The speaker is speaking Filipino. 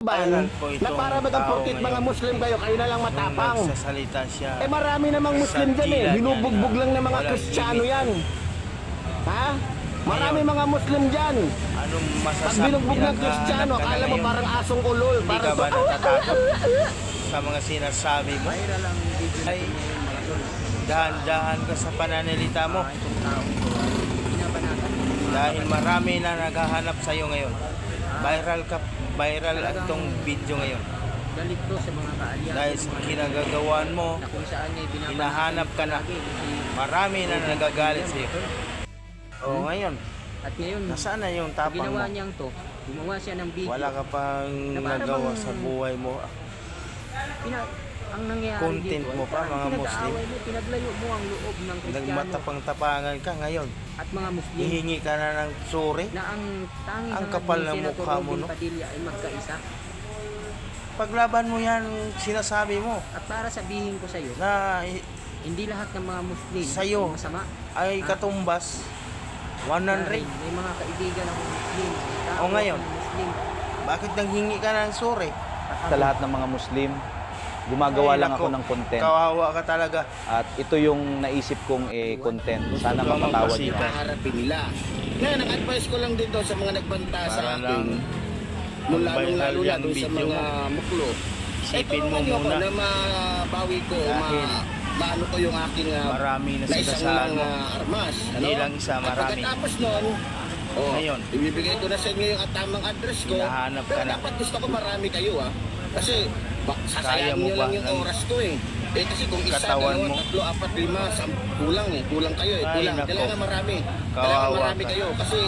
Ban, po na itong para bagang tao porkit mga ngayon. Muslim kayo na lang Nung matapang. nagsasalita siya, Eh marami namang Muslim sa dyan eh. dila Binubugbog niya lang ng mga walang Kristiyano limit. yan. Ha? Marami Ngayon, mga Muslim dyan. Anong Pag masasabi? binugbog ng Kristiyano, Naghahanap ka na akala mo ngayon? parang asong ulol. Hindi Parang ka ba natatakot sa mga sinasabi mo? Viral ang video Ay, natin ngayon mga tol. dahan-dahan ka sa pananalita mo Itong taong ito, binabanatan ng mga dahil marami na naghahanap sa iyo ngayon. Viral itong video ngayon. galit to sa mga kaalyan. Dahil sa kinagagawaan mo, na kung saan niya hinahanap ka na. Marami na nagagalit sa iyo. O ngayon, At ngayon, nasaan na yung sa tapang ginawa mo? niyang to, gumawa siya ng video. Wala ka pang Na para nagawa bang- sa buhay mo. Ang nangyayari Content dito, mo ay pa, parang mga Muslim. pinag-aaway mo, pinaglayo mo ang loob ng Kristiyano Nagmatapang-tapangan ka ngayon. at mga Muslim Hihingi ka na ng sorry. na ang tanging Ang kapal ng Senator mukha mo, Robin no? Padilla ay magkaisa. Paglaban mo yan, sinasabi mo At para sabihin ko sa iyo, na hindi lahat ng mga Muslim Sa'yo. ay masama. ay katumbas 100. May mga kaibigan ako Muslim. Tao O ngayon? ako Muslim. Bakit nanghingi ka ng sorry? Sa lahat ng mga Muslim, gumagawa Ay, lang nako, ako ng content. Kawawa ka talaga. At ito yung naisip kong content. Sana Gusto kang mapatawad magpasikat. niyo. Harapin nila. Ngayon, ang advice ko lang dito sa mga nagbanta sa Para akin, lang lalong-lalo na mag-viral doon sa yung mga video muklo. Isipin mo tulungan niyo ako muna. na mabawi ko, Dahil maano ko yung aking marami na na sa isang dasal mo. armas. Hindi lang isa, At marami. pagkatapos nun, Ngayon, ibibigay ko na sa inyo yung tamang address ko. hinahanap Pero ka na. dapat gusto ko marami kayo Kasi Kaya sasayang mo nyo ba lang yung ng oras ko kasi kung isa, katawan dalawa, mo? tatlo, apat, lima, kulang kulang kayo Ay, kulang. nako. Kailangan marami. Kawawa Kailangan marami ka. kayo kasi